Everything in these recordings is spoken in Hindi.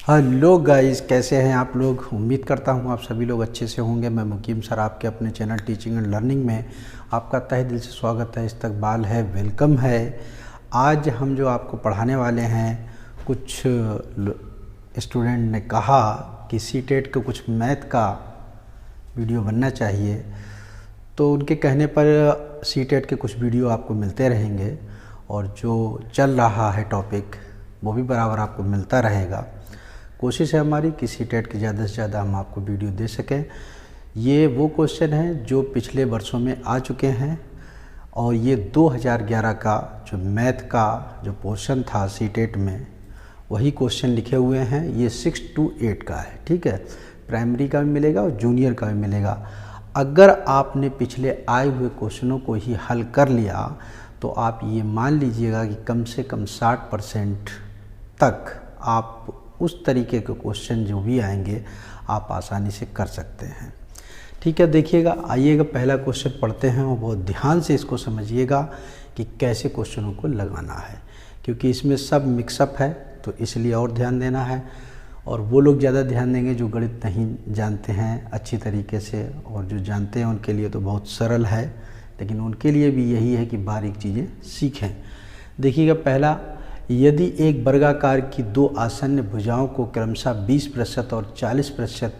हेलो गाइस, कैसे हैं आप लोग। उम्मीद करता हूं आप सभी लोग अच्छे से होंगे। मैं मुकीम सर आपके अपने चैनल टीचिंग एंड लर्निंग में आपका तहे दिल से स्वागत है, इस्तकबाल है, वेलकम है। आज हम जो आपको पढ़ाने वाले हैं, कुछ स्टूडेंट ने कहा कि सीटेट को कुछ मैथ का वीडियो बनना चाहिए, तो उनके कहने पर सीटेट के कुछ वीडियो आपको मिलते रहेंगे और जो चल रहा है टॉपिक वो भी बराबर आपको मिलता रहेगा। कोशिश है हमारी कि सीटेट की ज़्यादा से ज़्यादा हम आपको वीडियो दे सकें। ये वो क्वेश्चन हैं जो पिछले वर्षों में आ चुके हैं और ये 2011 का जो मैथ का जो पोर्शन था सीटेट में, वही क्वेश्चन लिखे हुए हैं। ये 6 to 8 का है, ठीक है। प्राइमरी का भी मिलेगा और जूनियर का भी मिलेगा। अगर आपने पिछले आए हुए क्वेश्चनों को ही हल कर लिया तो आप ये मान लीजिएगा कि कम से कम 60% तक आप उस तरीके के क्वेश्चन जो भी आएंगे आप आसानी से कर सकते हैं, ठीक है। देखिएगा, आइएगा पहला क्वेश्चन पढ़ते हैं और बहुत ध्यान से इसको समझिएगा कि कैसे क्वेश्चनों को लगाना है, क्योंकि इसमें सब मिक्सअप है, तो इसलिए और ध्यान देना है। और वो लोग ज़्यादा ध्यान देंगे जो गणित नहीं जानते हैं अच्छी तरीके से, और जो जानते हैं उनके लिए तो बहुत सरल है, लेकिन उनके लिए भी यही है कि बारीक चीज़ें सीखें। देखिएगा, पहला, यदि एक वर्गाकार की दो आसन्न भुजाओं को क्रमशः 20% और 40%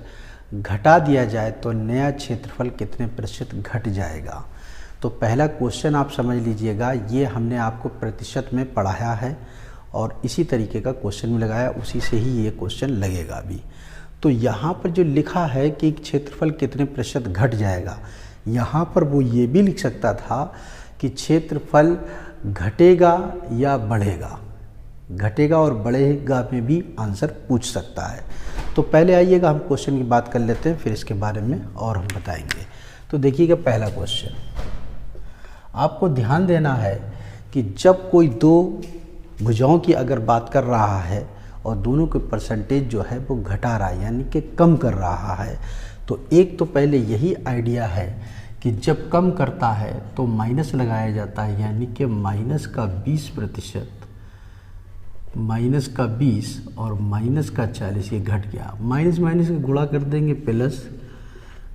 घटा दिया जाए तो नया क्षेत्रफल कितने प्रतिशत घट जाएगा। तो पहला क्वेश्चन आप समझ लीजिएगा, ये हमने आपको प्रतिशत में पढ़ाया है और इसी तरीके का क्वेश्चन भी लगाया, उसी से ही ये क्वेश्चन लगेगा भी। तो यहाँ पर जो लिखा है कि क्षेत्रफल कितने प्रतिशत घट जाएगा, यहाँ पर वो ये भी लिख सकता था कि क्षेत्रफल घटेगा या बढ़ेगा, घटेगा और बढ़ेगा में भी आंसर पूछ सकता है। तो पहले आइएगा हम क्वेश्चन की बात कर लेते हैं, फिर इसके बारे में और हम बताएंगे। तो देखिएगा, पहला क्वेश्चन आपको ध्यान देना है कि जब कोई दो भुजाओं की अगर बात कर रहा है और दोनों के परसेंटेज जो है वो घटा रहा है, यानी कि कम कर रहा है, तो एक तो पहले यही आइडिया है कि जब कम करता है तो माइनस लगाया जाता है, यानी कि माइनस का 20%, माइनस का 20 और माइनस का 40, ये घट गया। माइनस माइनस का गुणा कर देंगे, प्लस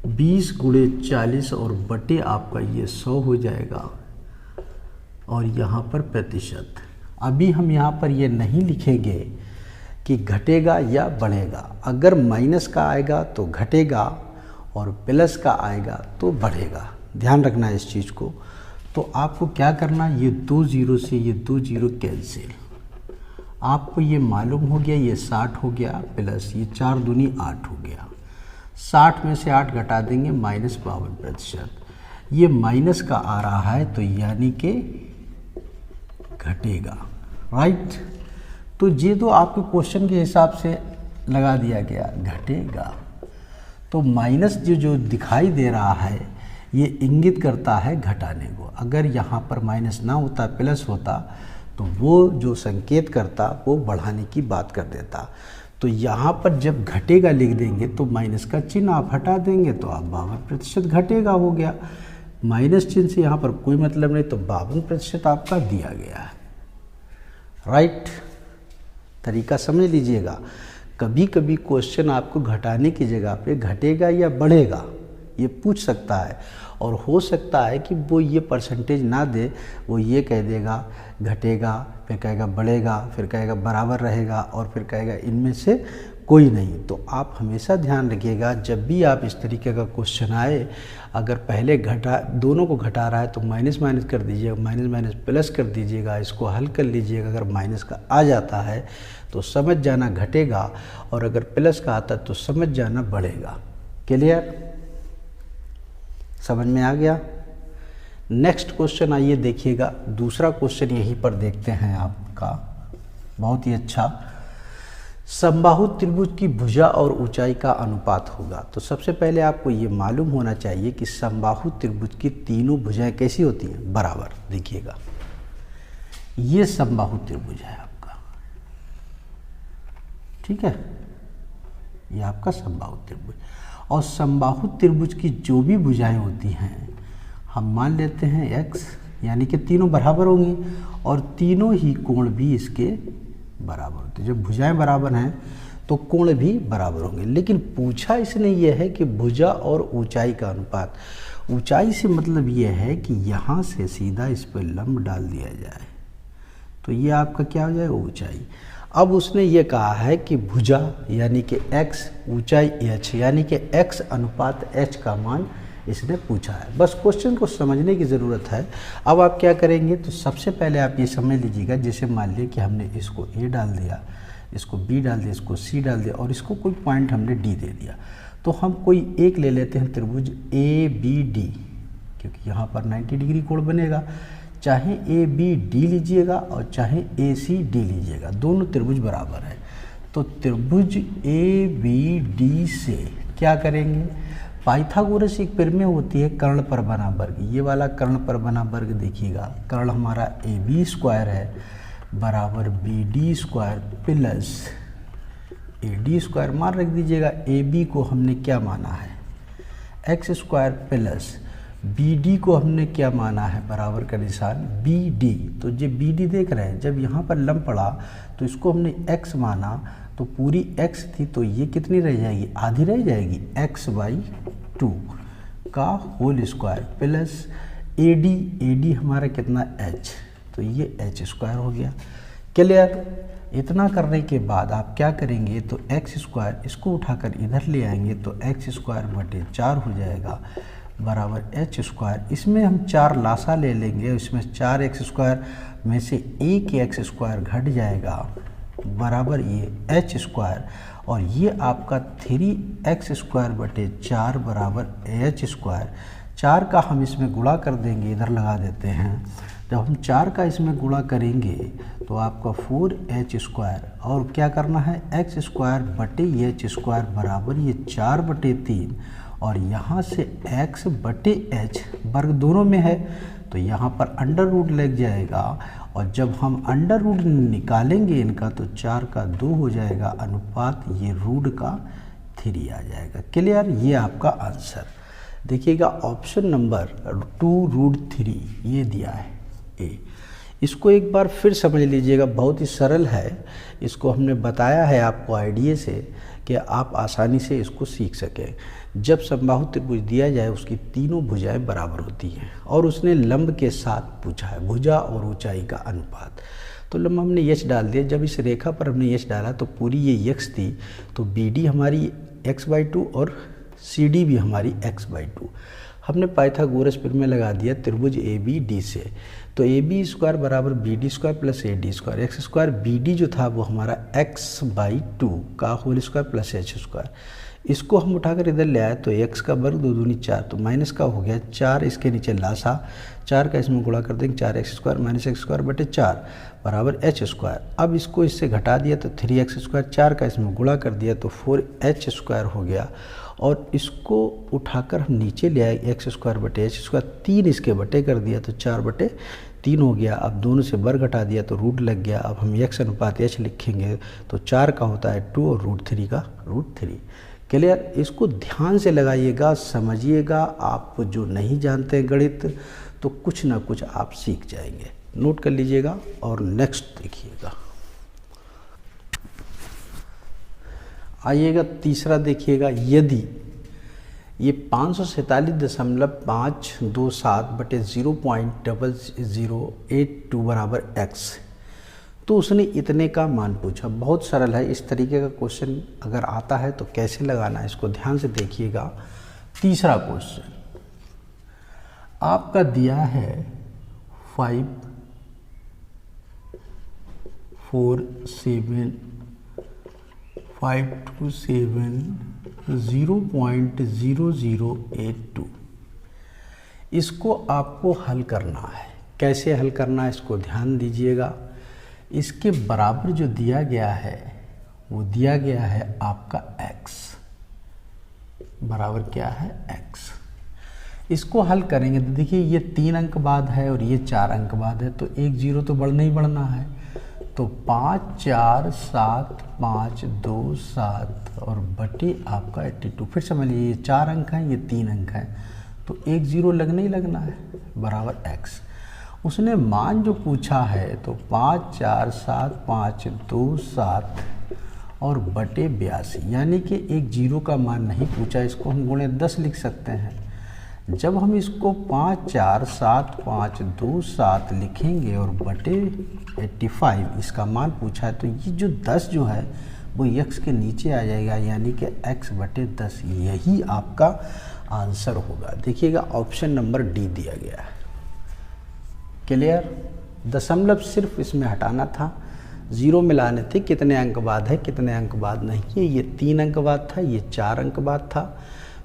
20 गुणे 40 और बटे आपका ये 100 हो जाएगा, और यहाँ पर प्रतिशत। अभी हम यहाँ पर ये नहीं लिखेंगे कि घटेगा या बढ़ेगा। अगर माइनस का आएगा तो घटेगा और प्लस का आएगा तो बढ़ेगा, ध्यान रखना है इस चीज़ को। तो आपको क्या करना, ये 2 जीरो से ये 2 जीरो कैंसिल, आपको ये मालूम हो गया, ये 60 हो गया, प्लस ये 4 दूनी 8 हो गया। 60 में से 8 घटा देंगे, -52%। ये माइनस का आ रहा है तो यानी कि घटेगा, राइट। तो ये तो आपके क्वेश्चन के हिसाब से लगा दिया गया, घटेगा। तो माइनस जो दिखाई दे रहा है ये इंगित करता है घटाने को। अगर यहाँ पर माइनस ना होता, प्लस होता, तो वो जो संकेत करता वो बढ़ाने की बात कर देता। तो यहाँ पर जब घटेगा लिख देंगे तो माइनस का चिन्ह आप हटा देंगे तो आप 52% घटेगा हो गया। माइनस चिन्ह से यहाँ पर कोई मतलब नहीं, तो 52% आपका दिया गया है, राइट। तरीका समझ लीजिएगा। कभी कभी क्वेश्चन आपको घटाने की जगह पे घटेगा या बढ़ेगा ये पूछ सकता है, और हो सकता है कि वो ये परसेंटेज ना दे, वो ये कह देगा घटेगा, फिर कहेगा बढ़ेगा, फिर कहेगा बराबर रहेगा, और फिर कहेगा इनमें से कोई नहीं। तो आप हमेशा ध्यान रखिएगा, जब भी आप इस तरीके का क्वेश्चन आए, अगर पहले दोनों को घटा रहा है तो माइनस माइनस कर दीजिएगा, माइनस माइनस प्लस कर दीजिएगा, इसको हल कर लीजिएगा। अगर माइनस का आ जाता है तो समझ जाना घटेगा, और अगर प्लस का आता है तो समझ जाना बढ़ेगा। क्लियर, समझ में आ गया। नेक्स्ट क्वेश्चन आइए देखिएगा, दूसरा क्वेश्चन यहीं पर देखते हैं आपका, बहुत ही अच्छा। समबाहु त्रिभुज की भुजा और ऊंचाई का अनुपात होगा। तो सबसे पहले आपको ये मालूम होना चाहिए कि समबाहु त्रिभुज की तीनों भुजाएं कैसी होती हैं, बराबर। देखिएगा, ये समबाहु त्रिभुज है आपका, ठीक है, ये आपका समबाहु त्रिभुज। और समबाहु त्रिभुज की जो भी भुजाएं होती हैं, हम मान लेते हैं x, यानी कि तीनों बराबर होंगी, और तीनों ही कोण भी इसके बराबर होते हैं। जब भुजाएं बराबर हैं तो कोण भी बराबर होंगे। लेकिन पूछा इसने ये है कि भुजा और ऊंचाई का अनुपात। ऊंचाई से मतलब ये है कि यहाँ से सीधा इस पर लंब डाल दिया जाए तो ये आपका क्या हो जाएगा, ऊंचाई। अब उसने ये कहा है कि भुजा यानी कि x, ऊंचाई h यानी कि x अनुपात h का मान इसने पूछा है। बस क्वेश्चन को समझने की ज़रूरत है। अब आप क्या करेंगे, तो सबसे पहले आप ये समझ लीजिएगा, जैसे मान लिया कि हमने इसको a डाल दिया, इसको b डाल दिया, इसको c डाल दिया और इसको कोई पॉइंट हमने d दे दिया। तो हम कोई एक ले लेते हैं त्रिभुज ABD, क्योंकि यहाँ पर 90 डिग्री कोण बनेगा। चाहे ABD लीजिएगा और चाहे ACD लीजिएगा, दोनों त्रिभुज बराबर है। तो त्रिभुज ABD से क्या करेंगे, पाइथागोरस एक प्रमेय होती है कर्ण पर बना वर्ग। ये वाला कर्ण पर बना वर्ग देखिएगा, कर्ण हमारा AB स्क्वायर है बराबर BD square plus AD square. मान रख दीजिएगा AB को हमने क्या माना है, x स्क्वायर प्लस BD को हमने क्या माना है, बराबर का निशान BD। तो जो BD देख रहे हैं, जब यहाँ पर लंब पड़ा तो इसको हमने x माना, तो पूरी x थी तो ये कितनी रह जाएगी, आधी रह जाएगी, x/2 का होल स्क्वायर प्लस AD हमारा कितना h, तो ये h स्क्वायर हो गया। क्लियर। इतना करने के बाद आप क्या करेंगे, तो x स्क्वायर इसको उठाकर इधर ले आएंगे तो x स्क्वायर बटे 4 हो जाएगा बराबर h स्क्वायर। इसमें हम 4 लासा ले लेंगे, इसमें 4x स्क्वायर में से एक x स्क्वायर घट जाएगा बराबर ये h स्क्वायर, और ये आपका 3x स्क्वायर बटे 4 बराबर h स्क्वायर। 4 का हम इसमें गुणा कर देंगे, इधर लगा देते हैं। जब हम 4 का इसमें गुणा करेंगे तो आपका 4h स्क्वायर, और क्या करना है, x स्क्वायर बटे h स्क्वायर बराबर ये 4 बटे 3, और यहाँ से x बटे h वर्ग दोनों में है तो यहाँ पर अंडर रूट लग जाएगा, और जब हम अंडर रूट निकालेंगे इनका तो 4 का 2 हो जाएगा, अनुपात ये रूट का 3 आ जाएगा। क्लियर। ये आपका आंसर देखिएगा, ऑप्शन नंबर 2√3 ये दिया है ए। इसको एक बार फिर समझ लीजिएगा, बहुत ही सरल है। इसको हमने बताया है आपको आइडिया से कि आप आसानी से इसको सीख सकें। जब समबाहु त्रिभुज दिया जाए उसकी तीनों भुजाएं बराबर होती हैं, और उसने लंब के साथ पूछा है भुजा और ऊंचाई का अनुपात। तो लंब हमने h डाल दिया, जब इस रेखा पर हमने h डाला तो पूरी ये x थी, तो BD हमारी x/2 और CD भी हमारी x/2। हमने पाइथागोरस प्रमेय लगा दिया त्रिभुज ABD से, तो AB स्क्वायर बराबर BD square plus AD square. x square BD जो था वो हमारा x/2 का whole square plus h square. इसको हम उठाकर इधर ले आए तो x का वर्ग 2 दूनी 4, तो माइनस का हो गया 4, इसके नीचे लासा 4 का इसमें गुणा कर देंगे, 4x square minus x square बटे 4 बराबर h स्क्वायर। अब इसको इससे घटा दिया तो 3x स्क्वायर, 4 का इसमें गुणा कर दिया तो 4h स्क्वायर हो गया, और इसको उठाकर हम नीचे ले आए x स्क्वायर बटे h स्क्वायर, 3 इसके बटे कर दिया तो 4 बटे 3 हो गया। अब दोनों से वर्ग घटा दिया तो रूट लग गया। अब हम x अनुपात h लिखेंगे तो 4 का होता है 2 और √3 का √3। क्लियर। इसको ध्यान से लगाइएगा, समझिएगा। आप जो नहीं जानते गणित तो कुछ ना कुछ आप सीख जाएंगे। नोट कर लीजिएगा और नेक्स्ट देखिएगा। आइएगा तीसरा देखिएगा, यदि ये 547.527 बटे 0.0082 बराबर x, तो उसने इतने का मान पूछा। बहुत सरल है, इस तरीके का क्वेश्चन अगर आता है तो कैसे लगाना है इसको ध्यान से देखिएगा। तीसरा क्वेश्चन आपका दिया है 5, 4, 7, 5 to 7 0.0082। इसको आपको हल करना है। कैसे हल करना है इसको ध्यान दीजिएगा। इसके बराबर जो दिया गया है वो दिया गया है आपका x बराबर क्या है x। इसको हल करेंगे तो देखिए ये 3 अंक बाद है और ये 4 अंक बाद है, तो 1 0 तो बढ़ना ही बढ़ना है। तो 5 4 7 5 2 7 और बटे आपका 82। फिर समझ लीजिए ये 4 अंक हैं, ये 3 अंक हैं, तो 1 0 लगना ही लगना है बराबर x। उसने मान जो पूछा है तो 5 4 7 5 2 7 और बटे 82, यानी कि एक जीरो का मान नहीं पूछा, इसको हम गुणे 10 लिख सकते हैं। जब हम इसको 5 4 7 5 2 7 लिखेंगे और बटे 85 इसका मान पूछा है, तो ये जो 10 जो है वो x के नीचे आ जाएगा, यानी कि x बटे 10, यही आपका आंसर होगा। देखिएगा ऑप्शन नंबर डी दिया गया है। क्लियर? दशमलव सिर्फ इसमें हटाना था, ज़ीरो मिलाने थे, कितने अंक बाद है कितने अंक बाद नहीं है। ये 3 अंक बाद था, ये 4 अंक बाद था,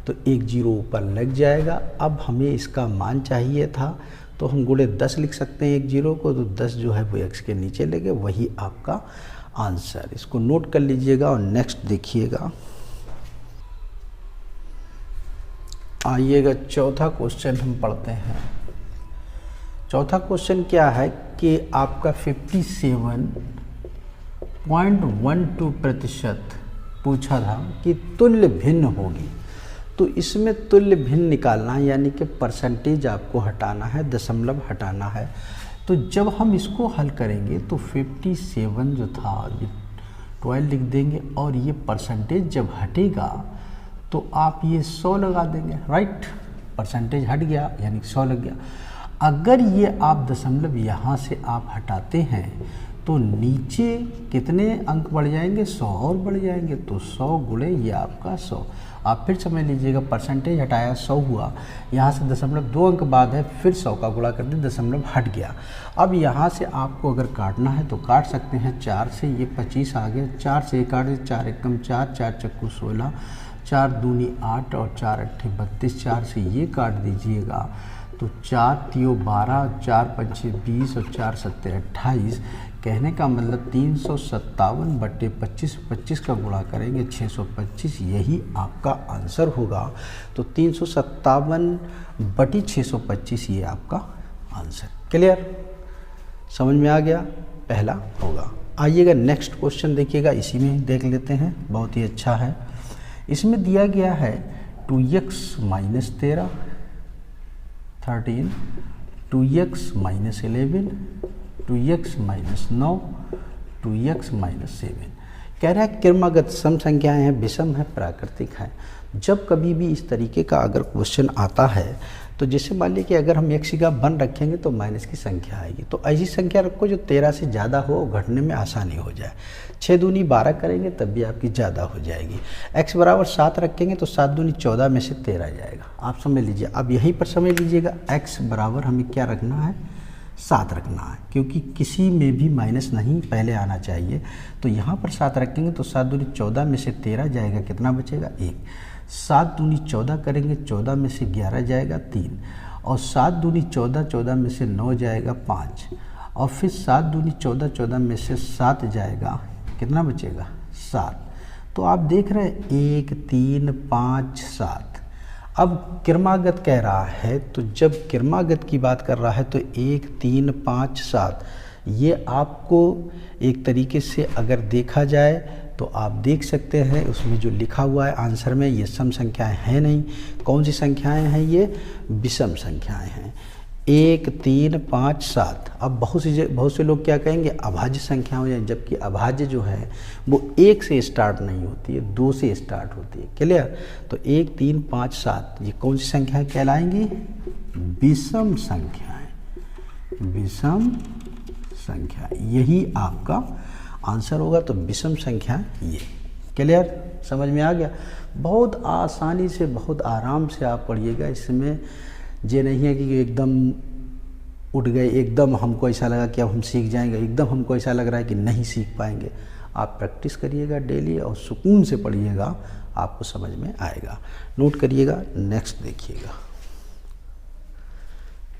तो एक जीरो ऊपर लग जाएगा। अब हमें इसका मान चाहिए था, तो हम गुणे 10 लिख सकते हैं एक जीरो को, तो 10 जो है वो x के नीचे लगे, वही आपका आंसर। इसको नोट कर लीजिएगा और नेक्स्ट देखिएगा। आइएगा चौथा क्वेश्चन हम पढ़ते हैं। चौथा क्वेश्चन क्या है कि आपका 57.12% पूछा था कि तुल्य भिन्न होगी, तो इसमें तुल्य भिन्न निकालना है, यानी कि परसेंटेज आपको हटाना है, दशमलव हटाना है। तो जब हम इसको हल करेंगे तो 57 जो था ये 12 लिख देंगे, और ये परसेंटेज जब हटेगा तो आप ये 100 लगा देंगे, राइट। परसेंटेज हट गया यानी 100 लग गया। अगर ये आप दशमलव यहाँ से आप हटाते हैं तो नीचे कितने अंक बढ़ जाएंगे, 100 और बढ़ जाएंगे, तो 100 गुणे ये आपका 100। आप फिर समझ लीजिएगा, परसेंटेज हटाया 100 हुआ, यहाँ से दशमलव 2 अंक बाद है, फिर 100 का गुणा कर दें, दशमलव हट गया। अब यहाँ से आपको अगर काटना है तो काट सकते हैं, 4 से ये 25 आ गया, 4 से काट दे, 4 एकम 4, 4 चक्कू 16, 4 दूनी 8 और 4 अट्ठे 32, 4 से ये काट दीजिएगा तो 4 तियो 12, 4 पंचे 20 और 4 सत्ते 28। कहने का मतलब 357 बटे 25, 25 का गुणा करेंगे 625, यही आपका आंसर होगा। तो 357 बटी 625 ये आपका आंसर। क्लियर? समझ में आ गया? पहला होगा। आइएगा नेक्स्ट क्वेश्चन देखिएगा, इसी में ही देख लेते हैं, बहुत ही अच्छा है। इसमें दिया गया है 2x minus 13, 2x minus 11, 2x minus 9, 2x minus 7। कह रहा है क्रमागत सम संख्याएं हैं, विषम है, प्राकृतिक है। जब कभी भी इस तरीके का अगर क्वेश्चन आता है तो जैसे मान लीजिए कि अगर हम x का 1 रखेंगे तो माइनस की संख्या आएगी, तो ऐसी संख्या रखो जो 13 से ज़्यादा हो, घटने में आसानी हो जाए। 6 दूनी 12 करेंगे तब भी आपकी ज़्यादा हो जाएगी। x बराबर 7 रखेंगे तो 7 दूनी 14 में से 13 जाएगा। आप समझ लीजिए, अब यहीं पर समझ लीजिएगा x बराबर हमें क्या रखना है, 7 रखना है, क्योंकि किसी में भी माइनस नहीं पहले आना चाहिए। तो यहाँ पर 7 रखेंगे तो 7 दूनी 14 में से 13 जाएगा, कितना बचेगा 1। 7 दूनी 14 करेंगे, 14 में से 11 जाएगा 3, और 7 दूनी 14, 14 में से 9 जाएगा 5, और फिर 7 दूनी 14, 14 में से 7 जाएगा, कितना बचेगा 7। तो आप देख रहे हैं 1 3 5 7। अब क्रमागत कह रहा है, तो जब क्रमागत की बात कर रहा है तो 1 3 5 7 ये आपको एक तरीके से अगर देखा जाए तो आप देख सकते हैं उसमें जो लिखा हुआ है आंसर में, ये सम संख्याएं हैं नहीं। कौन सी संख्याएं हैं? ये विषम संख्याएं हैं। 1 3 5 7। अब बहुत से लोग क्या कहेंगे, अभाज्य संख्या हो जाए, जबकि अभाज्य जो है वो 1 से स्टार्ट नहीं होती है, 2 से स्टार्ट होती है। क्लियर? तो 1 3 5 7 ये कौन सी संख्याएं कहलाएंगी? विषम संख्याएं। विषम संख्या, यही आपका आंसर होगा। तो विषम संख्या ये। क्लियर? समझ में आ गया? बहुत आसानी से, बहुत आराम से आप पढ़िएगा। इसमें ये नहीं है कि एकदम उठ गए, एकदम हमको ऐसा लगा कि अब हम सीख जाएंगे, एकदम हमको ऐसा लग रहा है कि नहीं सीख पाएंगे। आप प्रैक्टिस करिएगा डेली और सुकून से पढ़िएगा, आपको समझ में आएगा। नोट करिएगा, नेक्स्ट देखिएगा।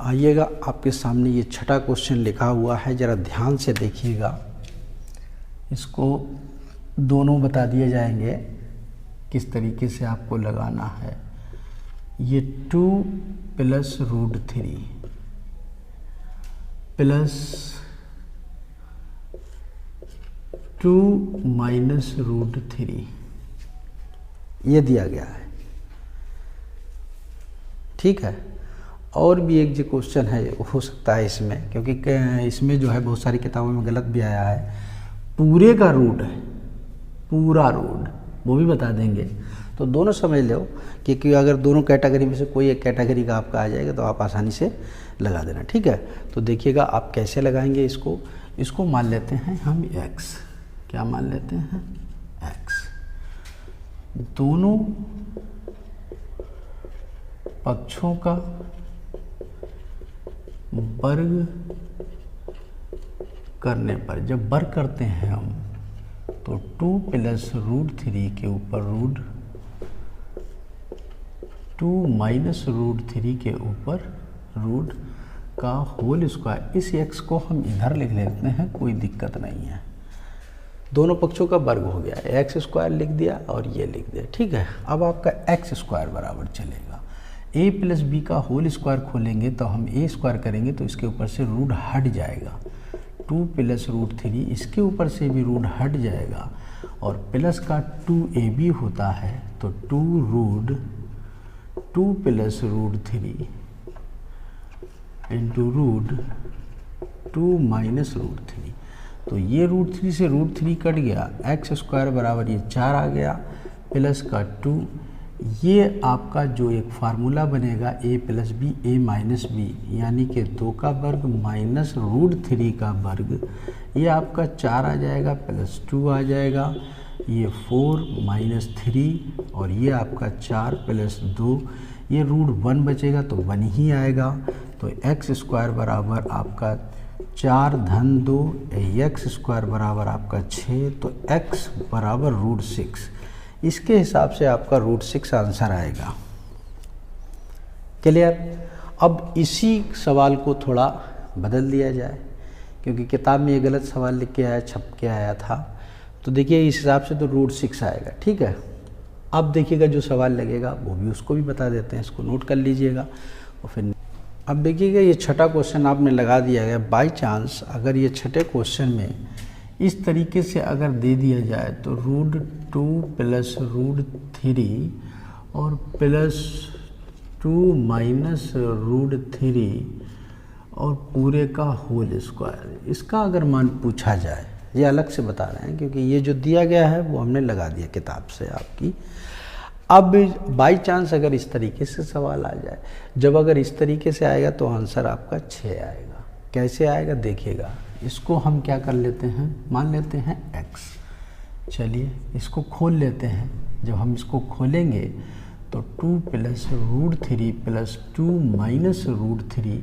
आइएगा, आपके सामने ये छठा क्वेश्चन लिखा हुआ है, ज़रा ध्यान से देखिएगा। इसको दोनों बता दिए जाएंगे किस तरीके से आपको लगाना है। ये 2 plus root 3 plus 2 minus root 3 ये दिया गया है, ठीक है। और भी एक जो क्वेश्चन है हो सकता है इसमें, क्योंकि इसमें जो है बहुत सारी किताबों में गलत भी आया है, पूरे का रूट है, पूरा रूट, वो भी बता देंगे। तो दोनों समझ लो कि अगर दोनों कैटेगरी में से कोई एक कैटेगरी का आपका आ जाएगा तो आप आसानी से लगा देना, ठीक है। तो देखिएगा आप कैसे लगाएंगे इसको मान लेते हैं हम x, क्या मान लेते हैं x, दोनों पक्षों का वर्ग करने पर, जब वर्ग करते हैं हम तो 2 + √3 के ऊपर √2 - √3 के ऊपर रूट का होल स्क्वायर। इस x को हम इधर लिख लेते हैं, कोई दिक्कत नहीं है, दोनों पक्षों का वर्ग हो गया, x² लिख दिया और ये लिख दिया, ठीक है। अब आपका x² बराबर चलेगा, a + b का होल स्क्वायर खोलेंगे तो हम a² करेंगे तो इसके ऊपर से रूट हट जाएगा, 2 + √3 इसके ऊपर से भी रूट हट जाएगा, और प्लस का 2ab होता है तो 2 + √3 इंटू √2 - √3, तो ये √3 से √3 कट गया, x² बराबर ये 4 आ गया, प्लस का 2, ये आपका जो एक फार्मूला बनेगा a + b a - b, यानी कि 2 का वर्ग माइनस √3 का वर्ग, ये आपका 4 आ जाएगा, प्लस 2 आ जाएगा, ये 4 - 3 और ये आपका 4 + 2, ये √1 बचेगा तो 1 ही आएगा। तो x² बराबर आपका 4 - 2, x² बराबर आपका 6, तो x बराबर √6, इसके हिसाब से आपका √6 आंसर आएगा। क्लियर। अब इसी सवाल को थोड़ा बदल दिया जाए, क्योंकि किताब में ये गलत सवाल लिख के आया, छप के आया था, तो देखिए इस हिसाब से तो √6 आएगा, ठीक है। अब देखिएगा जो सवाल लगेगा वो भी उसको भी बता देते हैं, इसको नोट कर लीजिएगा। और फिर अब देखिएगा ये छठा क्वेश्चन आपने लगा दिया गया, बाय चांस अगर ये छठे क्वेश्चन में इस तरीके से अगर दे दिया जाए तो √2 + √3 और +2 - √3 और पूरे का होल स्क्वायर, इसका अगर मान पूछा जाए, ये अलग से बता रहे हैं क्योंकि ये जो दिया गया है वो हमने लगा दिया किताब से आपकी। अब बाय चांस अगर इस तरीके से सवाल आ जाए, जब अगर इस तरीके से आएगा तो आंसर आपका 6 आएगा। कैसे आएगा देखिएगा, इसको हम क्या कर लेते हैं, मान लेते हैं x, चलिए इसको खोल लेते हैं। जब हम इसको खोलेंगे तो 2 + √3 + 2 - √3,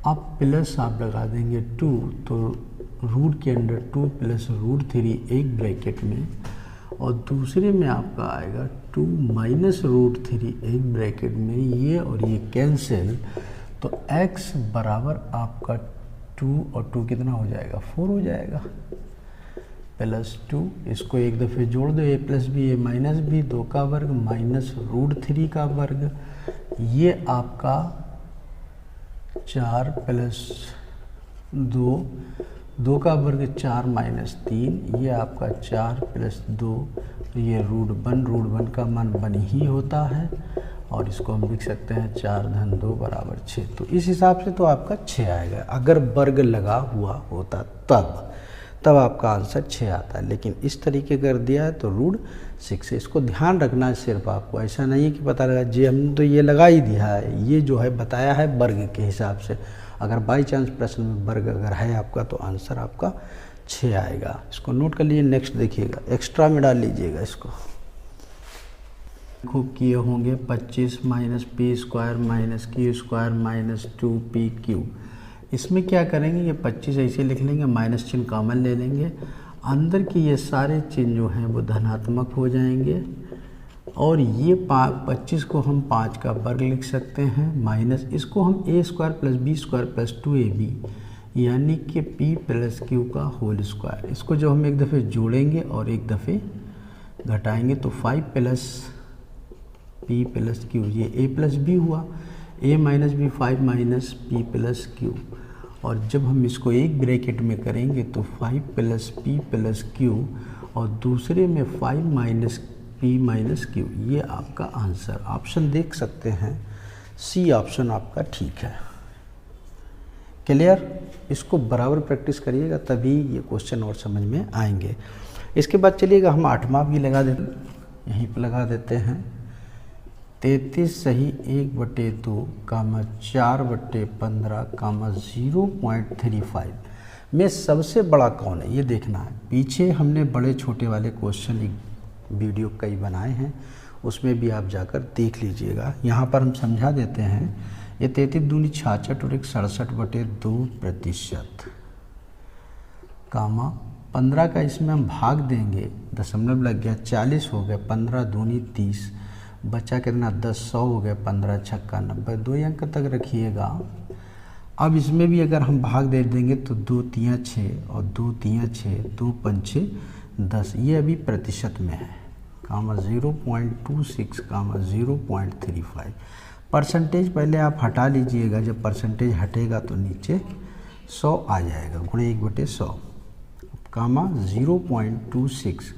अब प्लस आप लगा देंगे 2, तो रूट के अंदर 2 + √3 एक ब्रैकेट में, और दूसरे में आपका आएगा 2 - √3 एक ब्रैकेट में, ये और ये कैंसिल, तो x बराबर आपका 2 और 2 कितना हो जाएगा, 4 हो जाएगा, +2, इसको एक दफ़े जोड़ दो, a + b a - b, 2 का वर्ग माइनस √3 का वर्ग, ये आपका 4 + 2, 2 का वर्ग 4 - 3, ये आपका 4 + 2, ये √1 का मान 1 ही होता है, और इसको हम लिख सकते हैं 4 - 2 = 6। तो इस हिसाब से तो आपका 6 आएगा, अगर वर्ग लगा हुआ होता तब आपका आंसर 6 आता है, लेकिन इस तरीके कर दिया है तो √6 है। इसको ध्यान रखना है सिर्फ आपको, ऐसा नहीं है कि पता लगा जी हमने तो ये लगा ही दिया है, ये जो है बताया है वर्ग के हिसाब से। अगर बाई चांस प्रश्न में वर्ग अगर है आपका तो आंसर आपका 6 आएगा। इसको नोट कर लीजिए। नेक्स्ट देखिएगा, एक्स्ट्रा में डाल लीजिएगा इसको। खूब किए होंगे 25 - p² - q² - 2pq। इसमें क्या करेंगे, ये 25 ऐसे लिख लेंगे, माइनस चिन्ह कॉमन ले लेंगे, अंदर के ये सारे चिन्ह जो हैं वो धनात्मक हो जाएंगे, और ये 25 को हम 5 का वर्ग लिख सकते हैं, माइनस इसको हम a² + b² + 2ab, यानी कि p + q का होल स्क्वायर। इसको जब हम एक दफ़े जोड़ेंगे और एक दफ़े घटाएंगे तो 5 + p + q, ये a + b हुआ, a - b 5 - p + q, और जब हम इसको एक ब्रैकेट में करेंगे तो 5 + p + q, और दूसरे में 5 - p - q, ये आपका आंसर। ऑप्शन देख सकते हैं, सी ऑप्शन आपका ठीक है। क्लियर? इसको बराबर प्रैक्टिस करिएगा तभी ये क्वेश्चन और समझ में आएंगे। इसके बाद चलिएगा हम 8वां भी लगा देते, यहीं पर लगा देते हैं। 33 सही 1/2 कामा 4/15 कामा 0.35 में सबसे बड़ा कौन है ये देखना है। पीछे हमने बड़े छोटे वाले क्वेश्चन वीडियो कई बनाए हैं, उसमें भी आप जाकर देख लीजिएगा। यहाँ पर हम समझा देते हैं। ये 33 दूनी 66 और 67/2% कामा 15 का इसमें हम भाग देंगे, दशमलव लग गया, 40 हो गए, 15 दूनी 30, बचा कितना 10, 100 हो गए, 15 छक्का 90, 2 अंक तक रखिएगा। अब इसमें भी अगर हम भाग दे देंगे तो 2 तियाँ 6 और 2 तियाँ 6, 2 पंचे 10, ये अभी प्रतिशत में है, कामा 0.26 कामा 0.35। परसेंटेज पहले आप हटा लीजिएगा, जब परसेंटेज हटेगा तो नीचे 100 आ जाएगा, गुणे 1/100 कामा 0.26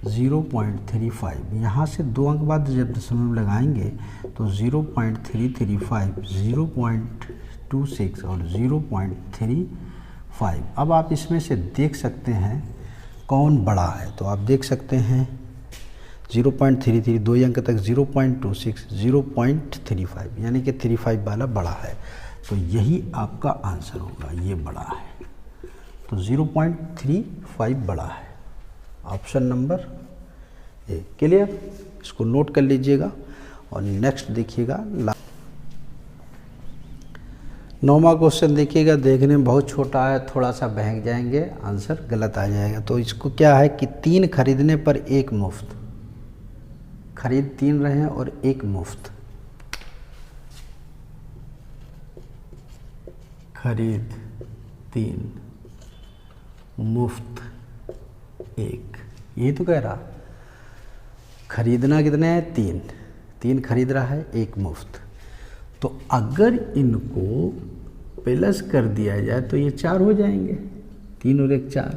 0.35। यहाँ से 2 अंक बाद जब दशमलव लगाएंगे तो 0.335 0.26 और 0.35। अब आप इसमें से देख सकते हैं कौन बड़ा है, तो आप देख सकते हैं 0.33 2 अंक तक 0.26 0.35 यानी कि 35 वाला बड़ा है, तो यही आपका आंसर होगा, ये बड़ा है, तो 0.35 बड़ा है, ऑप्शन नंबर ए। क्लियर? इसको नोट कर लीजिएगा और नेक्स्ट देखिएगा 9वां क्वेश्चन देखिएगा। देखने में बहुत छोटा है, थोड़ा सा बहक जाएंगे, आंसर गलत आ जाएगा। तो इसको क्या है कि 3 खरीदने पर 1 मुफ्त, खरीद 3 रहे हैं और 1 मुफ्त, खरीद 3 मुफ्त 1, यही तो कह रहा। खरीदना कितने हैं? 3 खरीद रहा है, 1 मुफ्त। तो अगर इनको प्लस कर दिया जाए तो ये 4 हो जाएंगे, 3 और 1 4।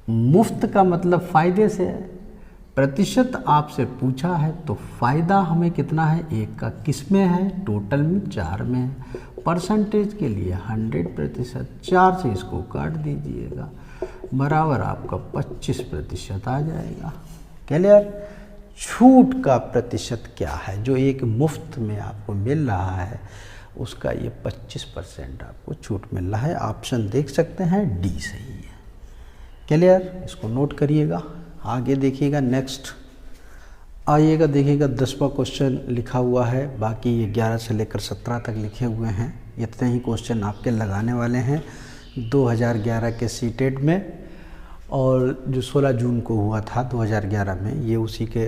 मुफ्त का मतलब फ़ायदे से है, प्रतिशत आपसे पूछा है तो फ़ायदा हमें कितना है? 1 का। किस में है? टोटल में 4 में है। परसेंटेज के लिए 100%, 4 से इसको काट दीजिएगा, बराबर आपका 25% आ जाएगा। क्लियर? छूट का प्रतिशत क्या है? जो एक मुफ्त में आपको मिल रहा है उसका ये 25% आपको छूट मिल रहा है। ऑप्शन देख सकते हैं, डी सही है। क्लियर? इसको नोट करिएगा। आगे देखिएगा, नेक्स्ट आइएगा, देखिएगा 10वां क्वेश्चन लिखा हुआ है, बाकी ये 11 से लेकर 17 तक लिखे हुए हैं। इतने ही क्वेश्चन आपके लगाने वाले हैं 2011 के सीटेट में, और जो 16 जून को हुआ था 2011 में, ये उसी के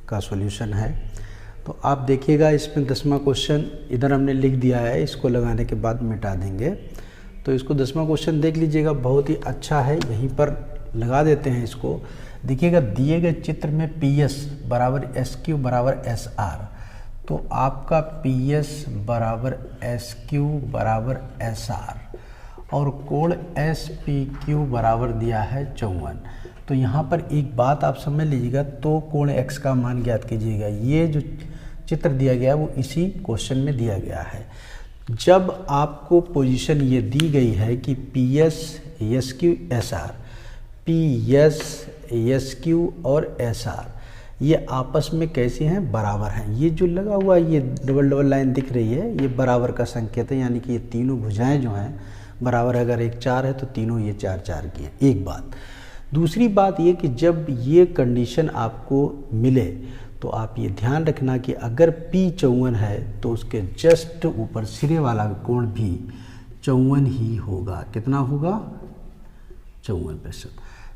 का सॉल्यूशन है। तो आप देखिएगा, इसमें 10वां क्वेश्चन इधर हमने लिख दिया है, इसको लगाने के बाद मिटा देंगे। तो इसको 10वां क्वेश्चन देख लीजिएगा, बहुत ही अच्छा है, यहीं पर लगा देते हैं इसको। देखिएगा, दिए गए चित्र में PS बराबर SQ बराबर SR, तो आपका PS बराबर SQ बराबर SR और कोण SPQ बराबर दिया है 54। तो यहाँ पर एक बात आप समझ लीजिएगा, तो कोण X का मान ज्ञात कीजिएगा। ये जो चित्र दिया गया है वो इसी क्वेश्चन में दिया गया है। जब आपको पोजीशन ये दी गई है कि PS SQ SR, PS SQ और SR ये आपस में कैसे हैं? बराबर हैं। ये जो लगा हुआ है, ये डबल डबल लाइन दिख रही है, ये बराबर का संकेत है, यानी कि ये तीनों भुजाएं जो हैं बराबर है। अगर एक 4 है तो तीनों ये 4 4 की है। एक बात। दूसरी बात ये कि जब ये कंडीशन आपको मिले तो आप ये ध्यान रखना कि अगर P 54 है तो उसके जस्ट ऊपर सिरे वाला कोण भी 54 ही होगा। कितना होगा? 54%।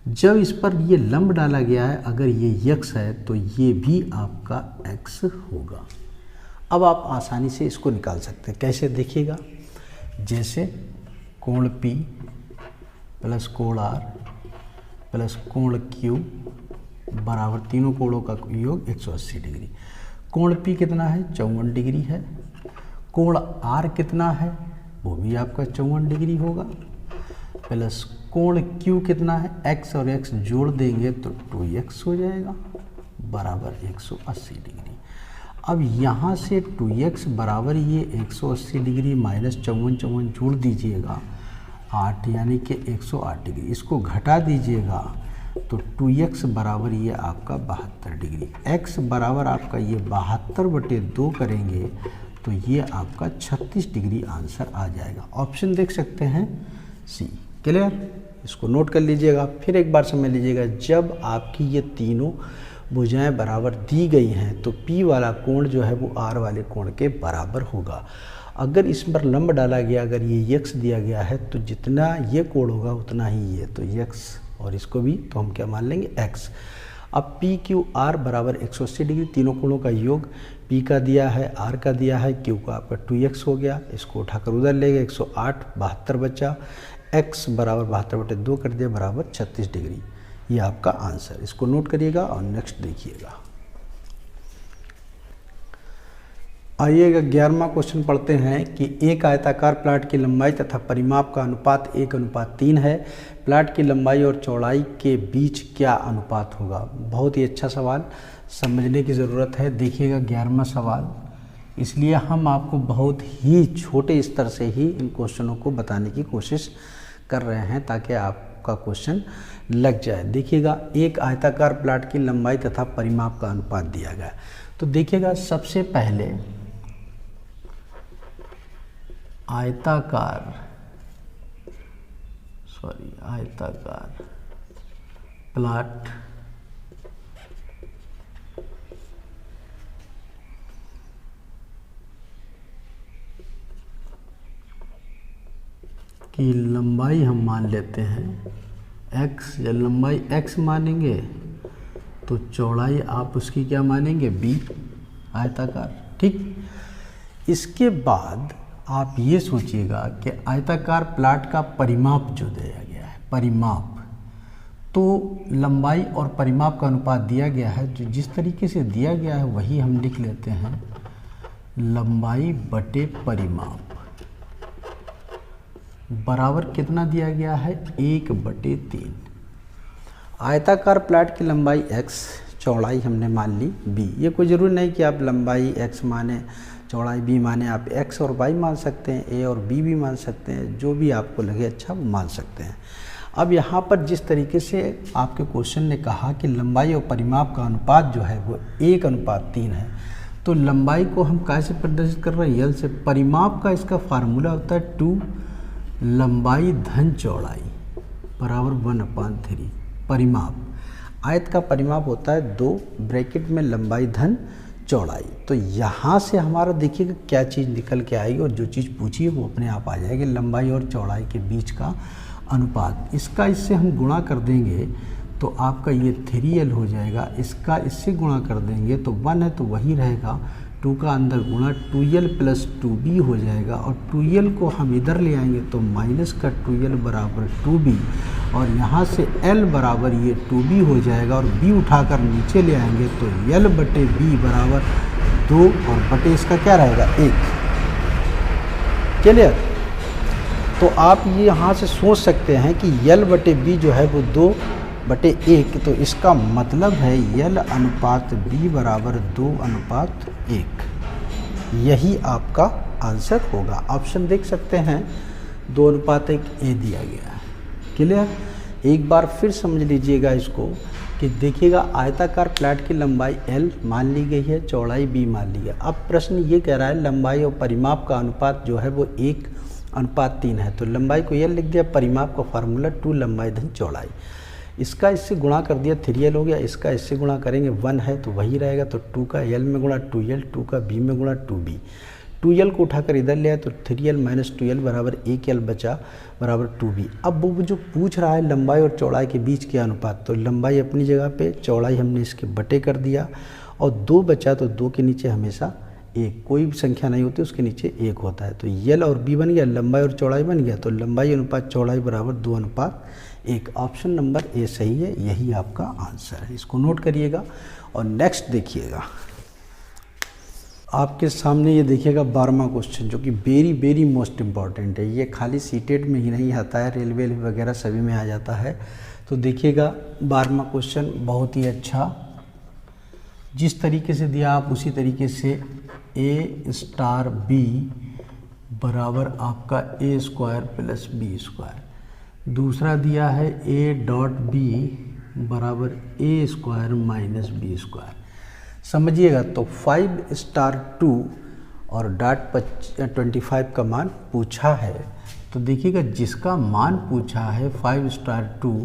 जब इस पर ये लंब डाला गया है, अगर ये x है तो ये भी आपका x होगा। अब आप आसानी से इसको निकाल सकते हैं। कैसे? देखिएगा, जैसे कोण P प्लस कोण R प्लस कोण Q बराबर तीनों कोणों का योग 180 डिग्री। कोण P कितना है? 54 डिग्री है। कोण R कितना है? वो भी आपका 54 डिग्री होगा। प्लस कोण Q कितना है? x और x जोड़ देंगे तो 2x हो जाएगा, बराबर 180 डिग्री। अब यहाँ से 2x बराबर ये 180 डिग्री माइनस 54 जोड़ दीजिएगा 8 यानी कि 108 डिग्री, इसको घटा दीजिएगा तो 2x बराबर ये आपका 72 डिग्री, x बराबर आपका ये 72/2 करेंगे तो ये आपका 36 डिग्री आंसर आ जाएगा। ऑप्शन देख सकते हैं सी। क्लियर? इसको नोट कर लीजिएगा, फिर एक बार समझ लीजिएगा। जब आपकी ये तीनों भुजाएं बराबर दी गई हैं तो P वाला कोण जो है वो R वाले कोण के बराबर होगा। अगर इस पर लंब डाला गया, अगर ये x दिया गया है तो जितना ये कोण होगा उतना ही ये, तो x और इसको भी तो हम क्या मान लेंगे x। अब P Q R बराबर 180 डिग्री, तीनों कोणों का योग, P का दिया है, R का दिया है, Q का आपका 2x हो गया, इसको उठाकर उधर ले गए 108, 72 बचा, x बराबर 72/2 कर दिया बराबर 36 डिग्री। ये आपका आंसर, इसको नोट करिएगा और नेक्स्ट देखिएगा। आइएगा 11वां क्वेश्चन पढ़ते हैं कि एक आयताकार प्लाट की लंबाई तथा परिमाप का अनुपात 1:3 है। प्लाट की लंबाई और चौड़ाई के बीच क्या अनुपात होगा? बहुत ही अच्छा सवाल, समझने की ज़रूरत है। देखिएगा 11वां सवाल, इसलिए हम आपको बहुत ही छोटे स्तर से ही इन क्वेश्चनों को बताने की कोशिश कर रहे हैं ताकि आपका क्वेश्चन लग जाए। देखिएगा एक आयताकार प्लाट की लंबाई तथा परिमाप का अनुपात दिया गया, तो देखिएगा सबसे पहले आयताकार प्लाट की लंबाई हम मान लेते हैं x, या लंबाई x मानेंगे तो चौड़ाई आप उसकी क्या मानेंगे b, आयताकार। ठीक, इसके बाद आप ये सोचिएगा कि आयताकार प्लाट का परिमाप जो दिया गया है, परिमाप, तो लंबाई और परिमाप का अनुपात दिया गया है, जो जिस तरीके से दिया गया है वही हम लिख लेते हैं, लंबाई बटे परिमाप बराबर कितना दिया गया है, 1/3। आयताकार प्लाट की लंबाई x, चौड़ाई हमने मान ली b। ये कोई ज़रूरी नहीं कि आप लंबाई x माने चौड़ाई b माने, आप x और y मान सकते हैं, a और b भी मान सकते हैं, जो भी आपको लगे अच्छा वो मान सकते हैं। अब यहाँ पर जिस तरीके से आपके क्वेश्चन ने कहा कि लंबाई और परिमाप का अनुपात जो है वो 1:3 है, तो लंबाई को हम कैसे प्रदर्शित कर रहे हैं, यल से। परिमाप का इसका फार्मूला होता है 2 लंबाई धन चौड़ाई बराबर 1/3। परिमाप, आयत का परिमाप होता है 2 ब्रैकेट में लंबाई धन चौड़ाई। तो यहाँ से हमारा देखिएगा क्या चीज़ निकल के आएगी, और जो चीज़ पूछी है वो अपने आप आ जाएगी, लंबाई और चौड़ाई के बीच का अनुपात। इसका इससे हम गुणा कर देंगे तो आपका ये 3l हो जाएगा, इसका इससे गुणा कर देंगे तो 1 है तो वही रहेगा, 2 का अंदर गुणा 2l + 2b हो जाएगा, और 2l को हम इधर ले आएंगे तो माइनस का 2l बराबर 2b, और यहाँ से l बराबर ये 2b हो जाएगा, और b उठाकर नीचे ले आएंगे तो l/b बराबर 2, और बटे इसका क्या रहेगा 1। क्लियर? तो आप ये यहाँ से सोच सकते हैं कि l/b जो है वो 2/1, तो इसका मतलब है l/b बराबर 2/1। यही आपका आंसर होगा। ऑप्शन देख सकते हैं 2:1 a दिया गया है। क्लियर? एक बार फिर समझ लीजिएगा इसको कि देखिएगा आयताकार प्लाट की लंबाई l मान ली गई है, चौड़ाई b मान ली है। अब प्रश्न ये कह रहा है लंबाई और परिमाप का अनुपात जो है वो 1:3 है, तो लंबाई को l लिख दिया, परिमाप का फार्मूला 2 लंबाई धन चौड़ाई, इसका इससे गुणा कर दिया 3l हो गया, इसका इससे गुणा करेंगे 1 है तो वही रहेगा, तो 2 का l में गुणा 2l, 2 का b में गुणा 2b, 2l को उठाकर इधर ले आए तो 3l - 2l बराबर 1l बचा बराबर 2b। अब वो जो पूछ रहा है लंबाई और चौड़ाई के बीच के अनुपात, तो लंबाई अपनी जगह पे, चौड़ाई हमने इसके बटे कर दिया, और 2 बचा तो 2 के नीचे हमेशा 1, कोई भी संख्या नहीं होती उसके नीचे 1 होता है, तो l और b बन गया, लंबाई और चौड़ाई बन गया, तो लंबाई अनुपात चौड़ाई बराबर 2:1। ऑप्शन नंबर ए सही है, यही आपका आंसर है। इसको नोट करिएगा और नेक्स्ट देखिएगा। आपके सामने ये देखिएगा 12वां क्वेश्चन, जो कि वेरी मोस्ट इम्पॉर्टेंट है। ये खाली सीटेट में ही नहीं आता है, रेलवे वगैरह सभी में आ जाता है। तो देखिएगा 12वां क्वेश्चन बहुत ही अच्छा जिस तरीके से दिया आप उसी तरीके से ए स्टार बी बराबर आपका ए स्क्वायर प्लस बी स्क्वायर। दूसरा दिया है ए डॉट बी बराबर ए स्क्वायर माइनस बी स्क्वायर। समझिएगा, तो 5 स्टार 2 और डॉट 25 का मान पूछा है। तो देखिएगा, जिसका मान पूछा है 5 स्टार 2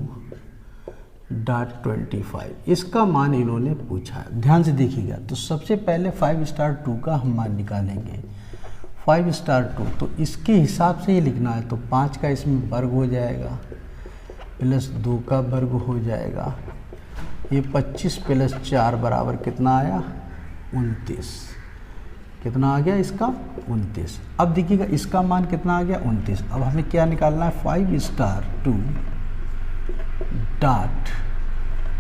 डॉट 25, इसका मान इन्होंने पूछा है। ध्यान से देखिएगा, तो सबसे पहले 5 स्टार 2 का हम मान निकालेंगे। 5 स्टार 2 तो इसके हिसाब से ही लिखना है, तो 5 का इसमें वर्ग हो जाएगा प्लस 2 का वर्ग हो जाएगा। ये 25 प्लस 4 बराबर कितना आया? 29। कितना आ गया इसका? 29। अब देखिएगा इसका मान कितना आ गया? 29। अब हमें क्या निकालना है? 5 स्टार 2 डॉट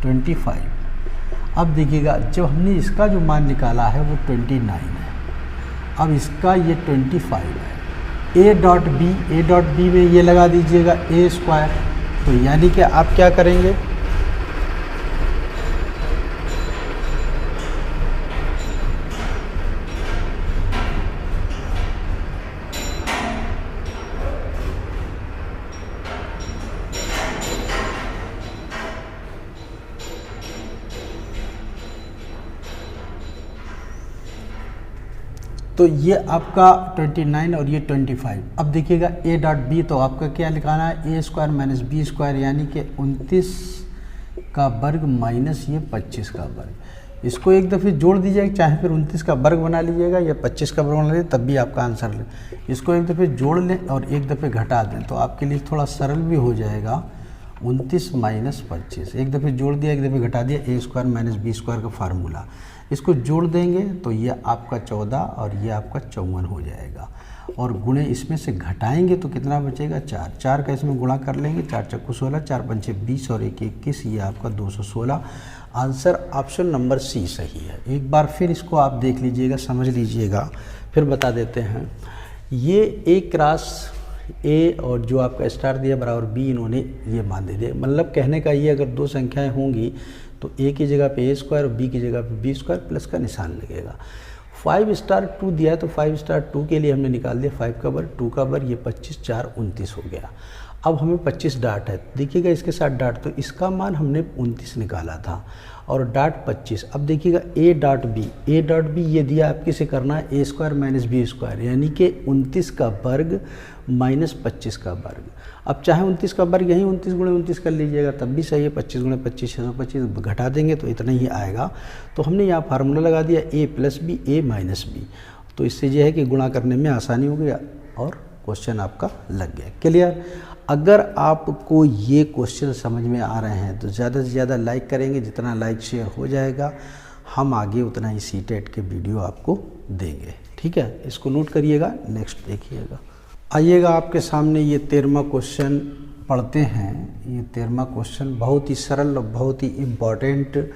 25। अब देखिएगा, जब हमने इसका जो मान निकाला है वो 29 है, अब इसका ये 25 है। ए डॉट बी में ये लगा दीजिएगा ए स्क्वायर। तो यानी कि आप क्या करेंगे, तो ये आपका 29 और ये 25। अब देखिएगा ए डॉट बी, तो आपका क्या लिखाना है? ए स्क्वायर माइनस बी स्क्वायर, यानी कि 29 का वर्ग माइनस ये 25 का वर्ग। इसको एक दफ़े जोड़ दीजिएगा, चाहे फिर 29 का वर्ग बना लीजिएगा या 25 का वर्ग बना लीजिए, तब भी आपका आंसर ले। इसको एक दफ़े जोड़ लें और एक दफ़े घटा दें, तो आपके लिए थोड़ा सरल भी हो जाएगा। 29 माइनस 25, एक दफ़े जोड़ दिया एक दफ़े घटा दिया, ए स्क्वायर माइनस बी स्क्वायर का फार्मूला। इसको जोड़ देंगे तो ये आपका 14 और ये आपका 54 हो जाएगा। और गुणे इसमें से घटाएंगे तो कितना बचेगा? 4। 4 का इसमें गुणा कर लेंगे, 4 चक्कू 16, 4 पंचे 20 और 1 21, ये आपका 216। आंसर ऑप्शन नंबर सी सही है। एक बार फिर इसको आप देख लीजिएगा, समझ लीजिएगा, फिर बता देते हैं। ये ए क्रॉस ए और जो आपका स्टार दिया बराबर बी, इन्होंने ये मान दे दिया। मतलब कहने का ये, अगर दो संख्याएं होंगी तो ए की जगह पे ए स्क्वायर और बी की जगह पे बी स्क्वायर प्लस का निशान लगेगा। 5 स्टार 2 दिया है, तो 5 स्टार 2 के लिए हमने निकाल दिया 5 का वर्ग, 2 का वर्ग, ये 25 4 29 हो गया। अब हमें 25 डॉट है, देखिएगा इसके साथ डॉट, तो इसका मान हमने 29 निकाला था और डॉट 25। अब देखिएगा ए डॉट बी ये दिया आपके से करना है ए स्क्वायर माइनस बी स्क्वायर, यानी कि 29 का वर्ग माइनस 25 का वर्ग। अब चाहे 29 का वर्ग यहीं 29 गुणे 29 कर लीजिएगा तब भी सही है। 25 गुणे 25 625, घटा देंगे तो इतना ही आएगा। तो हमने यहाँ फार्मूला लगा दिया ए प्लस बी ए माइनस बी, तो इससे यह है कि गुणा करने में आसानी हो गया और क्वेश्चन आपका लग गया। क्लियर? अगर आपको ये क्वेश्चन समझ में आ रहे हैं तो ज़्यादा से ज़्यादा लाइक करेंगे, जितना लाइक शेयर हो जाएगा हम आगे उतना ही सीटेट के वीडियो आपको देंगे। ठीक है, इसको नोट करिएगा। नेक्स्ट देखिएगा, आइएगा आपके सामने ये 13वां क्वेश्चन पढ़ते हैं। ये 13वां क्वेश्चन बहुत ही सरल और बहुत ही इम्पॉर्टेंट,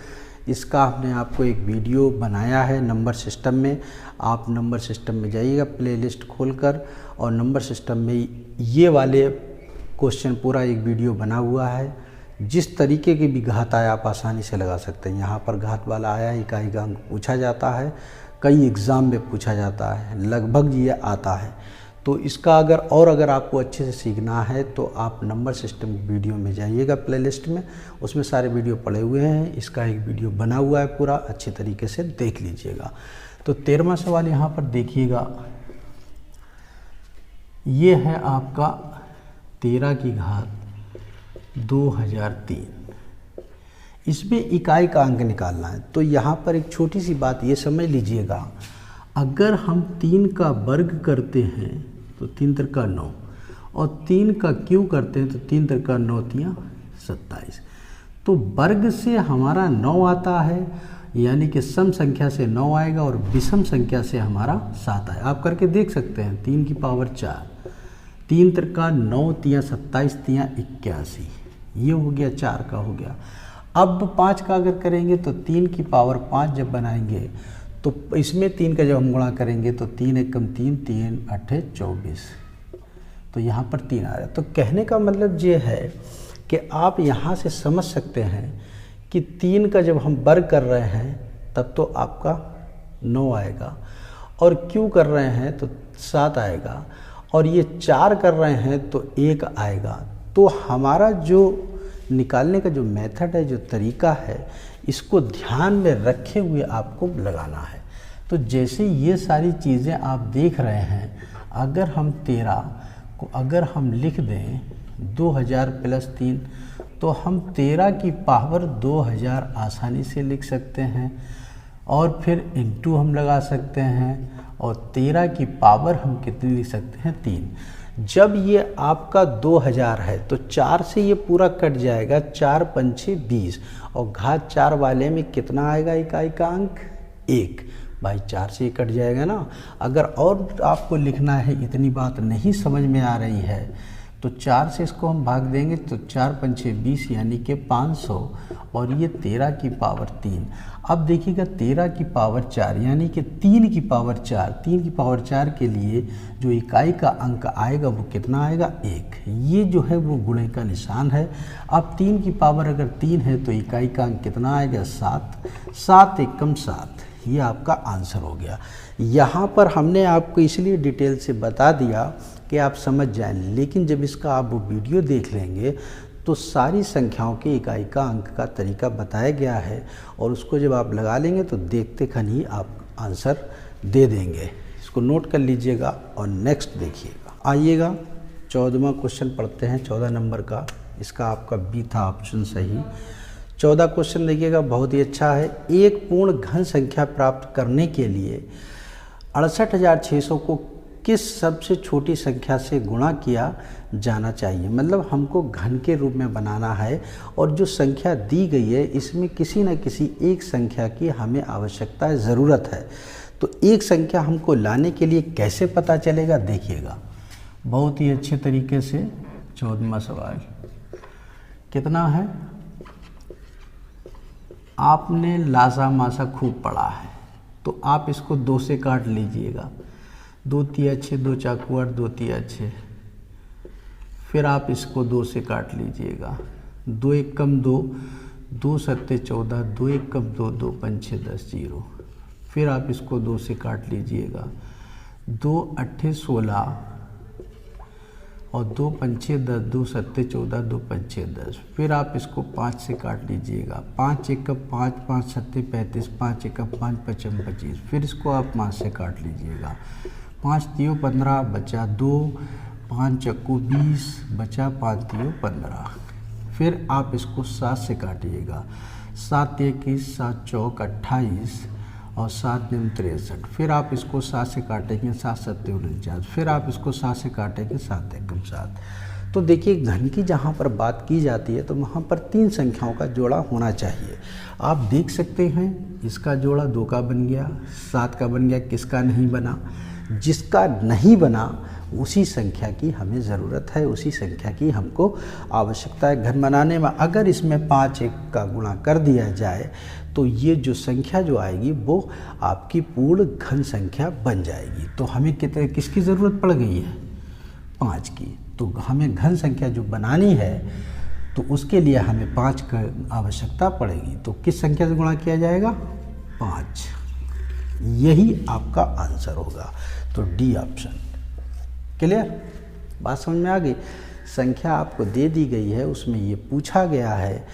इसका हमने आपको एक वीडियो बनाया है नंबर सिस्टम में। आप नंबर सिस्टम में जाइएगा प्लेलिस्ट खोलकर, और नंबर सिस्टम में ये वाले क्वेश्चन पूरा एक वीडियो बना हुआ है। जिस तरीके की भी घात आया आप आसानी से लगा सकते हैं। यहाँ पर घात वाला आया, इकाई का अंक पूछा जाता है, कई एग्ज़ाम में पूछा जाता है, लगभग ये आता है। तो इसका अगर आपको अच्छे से सीखना है तो आप नंबर सिस्टम वीडियो में जाइएगा प्लेलिस्ट में, उसमें सारे वीडियो पड़े हुए हैं। इसका एक वीडियो बना हुआ है पूरा, अच्छे तरीके से देख लीजिएगा। तो 13वां सवाल यहाँ पर देखिएगा, ये है आपका 13 की घात 2003। इसमें इकाई का अंक निकालना है। तो यहाँ पर एक छोटी सी बात ये समझ लीजिएगा, अगर हम 3 का वर्ग करते हैं तो 3 त्रिका 9, और 3 का क्यूब करते हैं तो 3 त्रिका 9 तियां 27। तो वर्ग से हमारा 9 आता है, यानी कि सम संख्या से 9 आएगा और विषम संख्या से हमारा 7 आएगा। आप करके देख सकते हैं। 3 की पावर 4, 3 त्रिका 9 तियां 27 तियां 81, ये हो गया 4 का हो गया। अब 5 का अगर करेंगे तो 3 की पावर 5 जब बनाएंगे तो इसमें 3 का जब हम गुणा करेंगे तो 3 एकम 3, 3 8 24, तो यहाँ पर 3 आ रहा है। तो कहने का मतलब ये है कि आप यहाँ से समझ सकते हैं कि 3 का जब हम वर्ग कर रहे हैं तब तो आपका 9 आएगा, और क्यों कर रहे हैं तो 7 आएगा, और ये 4 कर रहे हैं तो 1 आएगा। तो हमारा जो निकालने का जो मेथड है, जो तरीका है, इसको ध्यान में रखे हुए आपको लगाना है। तो जैसे ये सारी चीज़ें आप देख रहे हैं, अगर हम 13 को अगर हम लिख दें 2000 + 3, तो हम 13 की पावर 2000 आसानी से लिख सकते हैं, और फिर इंटू हम लगा सकते हैं, और 13 की पावर हम कितनी लिख सकते हैं, 3। जब ये आपका 2000 है तो 4 से ये पूरा कट जाएगा, 4 पंछी 20, और घात 4 वाले में कितना आएगा इकाई का अंक, 1। भाई 4 से ये कट जाएगा ना। अगर और आपको लिखना है, इतनी बात नहीं समझ में आ रही है, तो 4 से इसको हम भाग देंगे तो 4 पंछे 20 यानी कि 500, और ये 13 की पावर 3। अब देखिएगा 13 की पावर 4 यानी कि 3 की पावर 4, 3 की पावर 4 के लिए जो इकाई का अंक आएगा वो कितना आएगा, 1। ये जो है वो गुणे का निशान है। अब 3 की पावर अगर 3 है तो इकाई का अंक कितना आएगा, 7। 7 एकम 7, ये आपका आंसर हो गया। यहाँ पर हमने आपको इसलिए डिटेल से बता दिया कि आप समझ जाएं, लेकिन जब इसका आप वीडियो देख लेंगे तो सारी संख्याओं के इकाई का अंक का तरीका बताया गया है, और उसको जब आप लगा लेंगे तो देखते खन ही आप आंसर दे देंगे। इसको नोट कर लीजिएगा और नेक्स्ट देखिएगा। आइएगा 14वां क्वेश्चन पढ़ते हैं, 14 नंबर का। इसका आपका बी था ऑप्शन सही। 14 क्वेश्चन देखिएगा, बहुत ही अच्छा है। एक पूर्ण घन संख्या प्राप्त करने के लिए 68,600 को किस सबसे छोटी संख्या से गुणा किया जाना चाहिए। मतलब हमको घन के रूप में बनाना है, और जो संख्या दी गई है इसमें किसी न किसी एक संख्या की हमें आवश्यकता है, ज़रूरत है। तो एक संख्या हमको लाने के लिए कैसे पता चलेगा, देखिएगा बहुत ही अच्छे तरीके से। 14वां सवाल कितना है, आपने लासा मासा खूब पढ़ा है, तो आप इसको 2 से काट लीजिएगा। 2 तिया 6, 2 चाकू 8, 2 तिया 6। फिर आप इसको 2 से काट लीजिएगा। 2 एकम 2, 2 सत्ते 14, 2 एकम 2, 2 पंछे 10, 0। फिर आप इसको 2 से काट लीजिएगा। 2 अट्ठे 16, और 2 पंछे 10, 2 सत्ते 14, 2 पंछे 10। फिर आप इसको 5 से काट लीजिएगा। 5 एकम 5, 5 सत्ते 35, 5 एकम 5 पचम 25। फिर इसको आप 5 से काट लीजिएगा। 5 तियो 15, बचा 2, 5 चक्कू 20, बचा 5 तियो 15। फिर आप इसको 7 से काटिएगा। 7 21, 7 चौक 28, और 7 निम 63। फिर आप इसको 7 से काटेंगे, 7 सत्ते 49। फिर आप इसको 7 से काटेंगे, 7 एकम 7। तो देखिए घन की जहाँ पर बात की जाती है तो वहाँ पर 3 संख्याओं का जोड़ा होना चाहिए। आप देख सकते हैं इसका जोड़ा 2 का बन गया, 7 का बन गया, किसका नहीं बना। जिसका नहीं बना उसी संख्या की हमें ज़रूरत है, उसी संख्या की हमको आवश्यकता है घन बनाने में। अगर इसमें 5 1 का गुणा कर दिया जाए तो ये जो संख्या जो आएगी वो आपकी पूर्ण घन संख्या बन जाएगी। तो हमें किसकी ज़रूरत पड़ गई है, 5 की। तो हमें घन संख्या जो बनानी है तो उसके लिए हमें 5 की आवश्यकता पड़ेगी। तो किस संख्या से गुणा किया जाएगा, 5। यही आपका आंसर होगा। तो डी ऑप्शन। क्लियर, बात समझ में आ गई। संख्या आपको दे दी गई है, उसमें ये पूछा गया है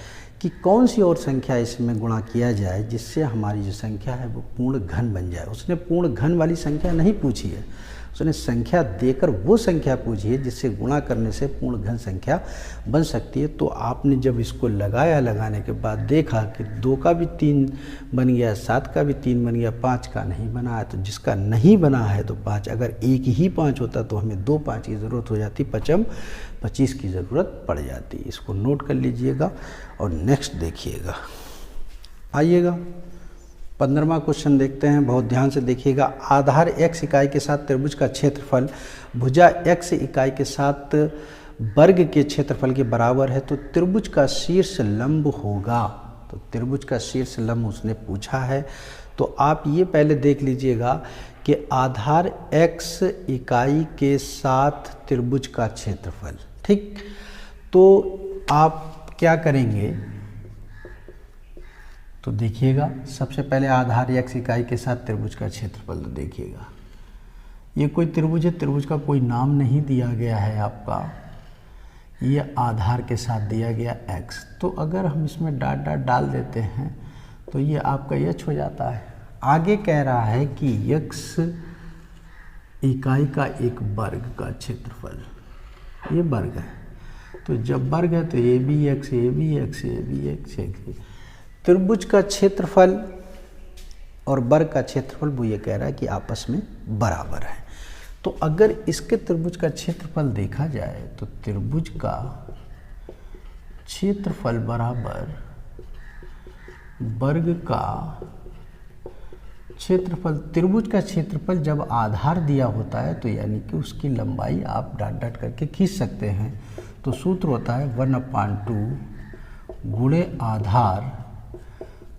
कि कौन सी और संख्या इसमें गुणा किया जाए जिससे हमारी जो संख्या है वो पूर्ण घन बन जाए। उसने पूर्ण घन वाली संख्या नहीं पूछी है, उसने संख्या देकर वो संख्या पूछी है जिससे गुणा करने से पूर्ण घन संख्या बन सकती है। तो आपने जब इसको लगाया, लगाने के बाद देखा कि 2 का भी 3 बन गया, 7 का भी 3 बन गया, 5 का नहीं बना है। तो जिसका नहीं बना है तो 5, अगर एक ही 5 होता तो हमें 2 5 की ज़रूरत हो जाती, 5 25 की ज़रूरत पड़ जाती। इसको नोट कर लीजिएगा और नेक्स्ट देखिएगा। आइएगा 15वां क्वेश्चन देखते हैं, बहुत ध्यान से देखिएगा। आधार x इकाई के साथ त्रिभुज का क्षेत्रफल भुजा x इकाई के साथ वर्ग के क्षेत्रफल के बराबर है, तो त्रिभुज का शीर्ष लंब होगा। तो त्रिभुज का शीर्ष लंब उसने पूछा है। तो आप ये पहले देख लीजिएगा कि आधार x इकाई के साथ त्रिभुज का क्षेत्रफल, ठीक। तो आप क्या करेंगे, तो देखिएगा सबसे पहले आधार x इकाई के साथ त्रिभुज का क्षेत्रफल। तो देखिएगा ये कोई त्रिभुज है, त्रिभुज का कोई नाम नहीं दिया गया है आपका, ये आधार के साथ दिया गया x। तो अगर हम इसमें डॉट डॉट डाल देते हैं तो ये आपका h हो जाता है। आगे कह रहा है कि x इकाई का एक वर्ग का क्षेत्रफल, ये वर्ग है, तो जब वर्ग है तो ये भी x, ये भी x, ये भी x, त्रिभुज का क्षेत्रफल और वर्ग का क्षेत्रफल वो ये कह रहा है कि आपस में बराबर है। तो अगर इसके त्रिभुज का क्षेत्रफल देखा जाए तो त्रिभुज का क्षेत्रफल बराबर वर्ग का क्षेत्रफल। त्रिभुज का क्षेत्रफल जब आधार दिया होता है तो यानी कि उसकी लंबाई आप डॉट डॉट करके खींच सकते हैं। तो सूत्र होता है 1/2 गुणे आधार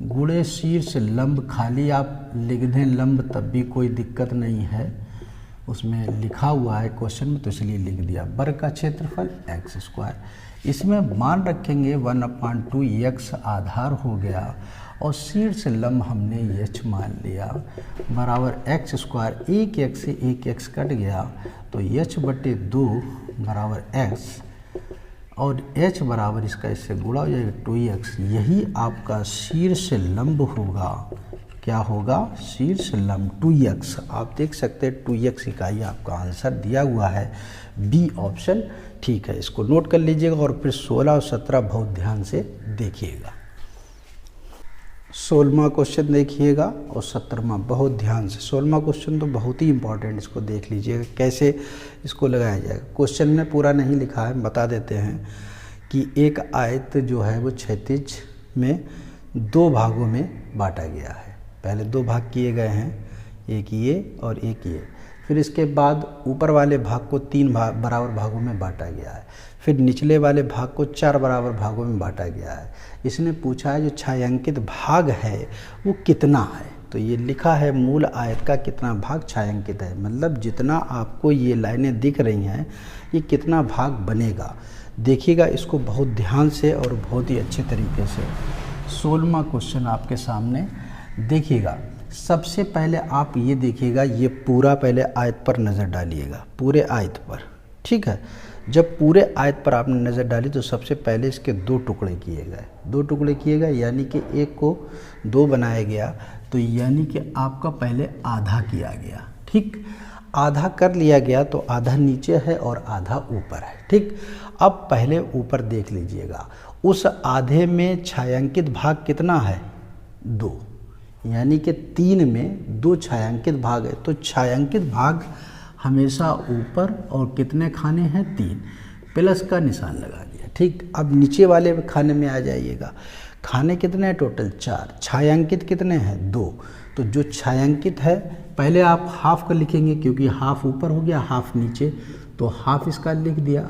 गुणे शीर्ष लंब। खाली आप लिख दें लंब तब भी कोई दिक्कत नहीं है, उसमें लिखा हुआ है क्वेश्चन में तो इसलिए लिख दिया। वर्ग का क्षेत्रफल x²। इसमें मान रखेंगे 1/2 x आधार हो गया और शीर्ष लंब हमने h मान लिया बराबर x²। एक x से एक x कट गया तो h/2 बराबर x और h बराबर इसका इससे गुणा हो जाएगा 2x। यही आपका शीर्ष लंब होगा। क्या होगा? शीर्ष लंब 2x। आप देख सकते हैं 2x इकाई आपका आंसर दिया हुआ है, बी ऑप्शन ठीक है। इसको नोट कर लीजिएगा और फिर 16 और 17 बहुत ध्यान से देखिएगा। 16वां क्वेश्चन देखिएगा और 17वां बहुत ध्यान से। 16वां क्वेश्चन तो बहुत ही इंपॉर्टेंट, इसको देख लीजिएगा कैसे इसको लगाया जाएगा। क्वेश्चन में पूरा नहीं लिखा है, बता देते हैं कि एक आयत जो है वो क्षैतिज में 2 भागों में बांटा गया है। पहले 2 भाग किए गए हैं, एक ये और एक ये। फिर इसके बाद ऊपर वाले भाग को 3 बराबर भागों में बांटा गया है। फिर निचले वाले भाग को 4 बराबर भागों में बांटा गया है। इसने पूछा है जो छायांकित भाग है वो कितना है। तो ये लिखा है मूल आयत का कितना भाग छायांकित है, मतलब जितना आपको ये लाइनें दिख रही हैं ये कितना भाग बनेगा। देखिएगा इसको बहुत ध्यान से और बहुत ही अच्छे तरीके से। 16वां क्वेश्चन आपके सामने देखिएगा। सबसे पहले आप ये देखिएगा, ये पूरा पहले आयत पर नज़र डालिएगा, पूरे आयत पर, ठीक है। जब पूरे आयत पर आपने नज़र डाली तो सबसे पहले इसके 2 टुकड़े किए गए, 2 टुकड़े किए गए यानी कि एक को 2 बनाया गया, तो यानी कि आपका पहले आधा किया गया, ठीक। आधा कर लिया गया तो आधा नीचे है और आधा ऊपर है, ठीक। अब पहले ऊपर देख लीजिएगा, उस आधे में छायांकित भाग कितना है? 2, यानी कि 3 में 2 छायांकित भाग है। तो छायांकित भाग हमेशा ऊपर और कितने खाने हैं? 3, प्लस का निशान लगा दिया, ठीक। अब नीचे वाले खाने में आ जाइएगा। खाने कितने हैं? टोटल 4। छायांकित कितने हैं? 2। तो जो छायांकित है पहले आप हाफ का लिखेंगे क्योंकि हाफ ऊपर हो गया हाफ नीचे, तो हाफ इसका लिख दिया।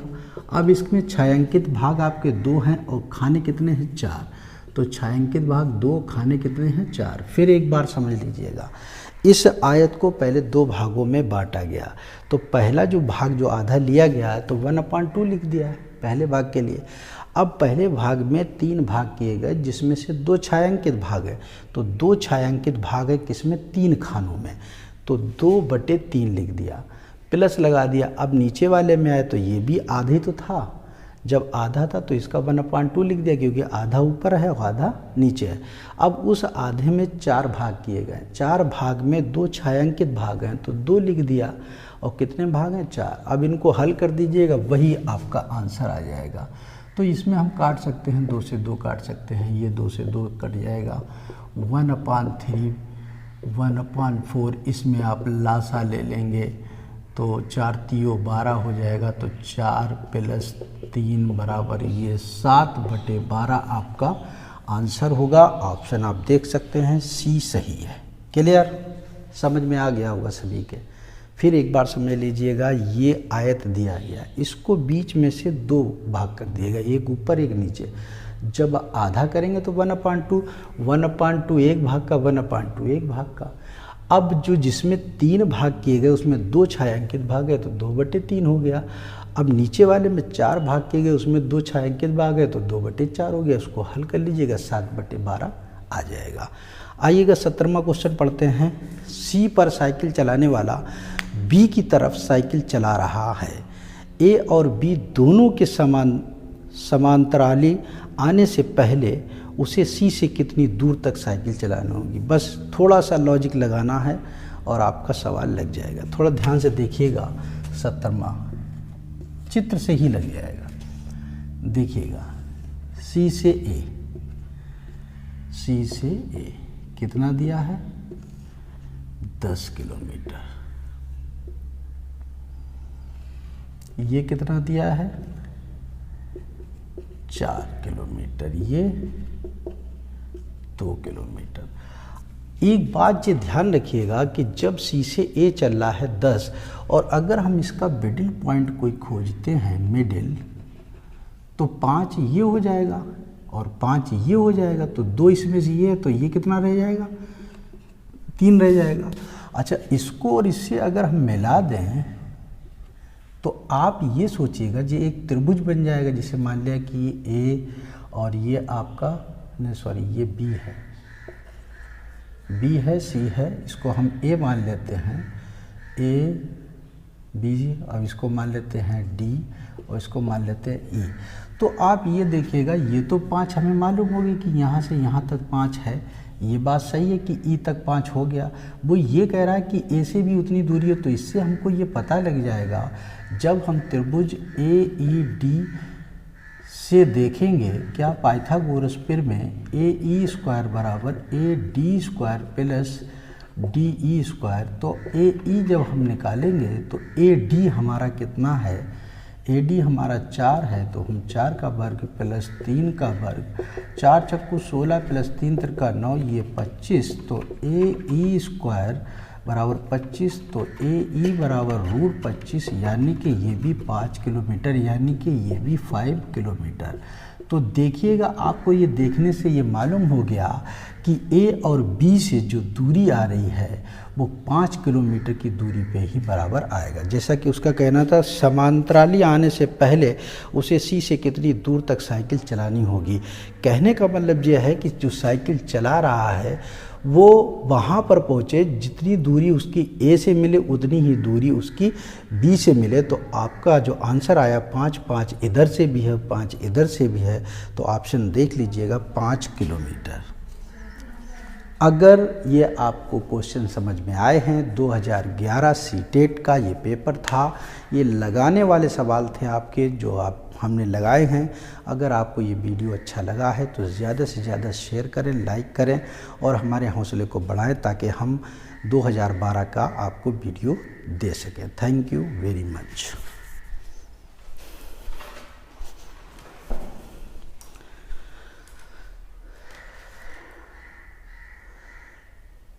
अब इसमें छायांकित भाग आपके 2 हैं और खाने कितने हैं? 4। तो छायांकित भाग 2, खाने कितने हैं? 4। फिर एक बार समझ लीजिएगा, इस आयत को पहले 2 भागों में बांटा गया, तो पहला जो भाग जो आधा लिया गया है तो 1/2 लिख दिया है पहले भाग के लिए। अब पहले भाग में 3 भाग किए गए जिसमें से 2 छायांकित भाग है, तो 2 छायांकित भाग है किसमें? 3 खानों में, तो 2/3 लिख दिया, प्लस लगा दिया। अब नीचे वाले में आए तो ये भी आधे तो था, जब आधा था तो इसका 1/2 लिख दिया क्योंकि आधा ऊपर है और आधा नीचे है। अब उस आधे में 4 भाग किए गए, 4 भाग में 2 छायांकित भाग हैं तो 2 लिख दिया और कितने भाग हैं? 4। अब इनको हल कर दीजिएगा, वही आपका आंसर आ जाएगा। तो इसमें हम काट सकते हैं, 2 से 2 काट सकते हैं, ये 2 से 2 कट जाएगा, 1/3, 1/4। इसमें आप लासा ले लेंगे तो 4 3 12 हो जाएगा, तो 4 + 3 बराबर ये 7/12 आपका आंसर होगा। ऑप्शन आप देख सकते हैं सी सही है। क्लियर? समझ में आ गया होगा सभी के। फिर एक बार समझ लीजिएगा, ये आयत दिया गया, इसको बीच में से 2 भाग कर दिएगा, एक ऊपर एक नीचे। जब आधा करेंगे तो 1/2, 1/2 एक भाग का, 1/2 एक भाग का। अब जो जिसमें 3 भाग किए गए उसमें 2 छायांकित भाग है तो 2/3 हो गया। अब नीचे वाले में 4 भाग किए गए उसमें 2 छायांकित भाग है तो 2/4 हो गया। उसको हल कर लीजिएगा, 7/12 आ जाएगा। आइएगा 17वां क्वेश्चन पढ़ते हैं। सी पर साइकिल चलाने वाला बी की तरफ साइकिल चला रहा है। ए और बी दोनों के समांतराली आने से पहले उसे सी से कितनी दूर तक साइकिल चलानी होगी। बस थोड़ा सा लॉजिक लगाना है और आपका सवाल लग जाएगा। थोड़ा ध्यान से देखिएगा, 17वां चित्र से ही लग जाएगा। देखिएगा, सी से ए, सी से ए कितना दिया है, 10 किलोमीटर। ये कितना दिया है, 4 किलोमीटर। ये 2 किलोमीटर। एक बात ये ध्यान रखिएगा कि जब सी से ए चल रहा है 10 और अगर हम इसका मिडिल पॉइंट कोई खोजते हैं, मिडिल, तो 5 ये हो जाएगा और 5 ये हो जाएगा, तो 2 इसमें से ये है, तो ये कितना रह जाएगा, 3 रह जाएगा। अच्छा, इसको और इससे अगर हम मिला दें तो आप ये सोचिएगा जी एक त्रिभुज बन जाएगा। जिसे मान लिया कि ये ए और ये आपका नहीं सॉरी ये बी है, बी है, सी है, इसको हम ए मान लेते हैं, ए बी, अब इसको मान लेते हैं डी और इसको मान लेते हैं ई। तो आप ये देखिएगा, ये तो 5 हमें मालूम होगी कि यहाँ से यहाँ तक 5 है, ये बात सही है कि ई तक 5 हो गया। वो ये कह रहा है कि ए से भी उतनी दूरी है, तो इससे हमको ये पता लग जाएगा जब हम त्रिभुज ए ई डी से देखेंगे क्या पाइथागोरस पिर में ए ई स्क्वायर बराबर A D square plus D E square. तो ए ई जब हम निकालेंगे तो ए डी हमारा कितना है, ए डी हमारा 4 है, तो हम 4 का वर्ग प्लस 3 का वर्ग, 4 चक्कू 16 प्लस 3 त्रिका 9, ये 25। तो ए ई स्क्वायर बराबर 25, तो ए ई बराबर √25, यानी कि ये भी 5 किलोमीटर, यानी कि ये भी 5 किलोमीटर। तो देखिएगा, आपको ये देखने से ये मालूम हो गया कि ए और बी से जो दूरी आ रही है वो 5 किलोमीटर की दूरी पे ही बराबर आएगा। जैसा कि उसका कहना था, समांतराली आने से पहले उसे सी से कितनी दूर तक साइकिल चलानी होगी। कहने का मतलब ये है कि जो साइकिल चला रहा है वो वहाँ पर पहुँचे जितनी दूरी उसकी ए से मिले उतनी ही दूरी उसकी बी से मिले। तो आपका जो आंसर आया 5 इधर से भी है, 5 इधर से भी है, तो ऑप्शन देख लीजिएगा 5 किलोमीटर। अगर ये आपको क्वेश्चन समझ में आए हैं, 2011 सीटेट का ये पेपर था, ये लगाने वाले सवाल थे आपके जो हमने लगाए हैं। अगर आपको ये वीडियो अच्छा लगा है तो ज़्यादा से ज़्यादा शेयर करें, लाइक करें और हमारे हौसले को बढ़ाएं ताकि हम 2012 का आपको वीडियो दे सकें। Thank you very much.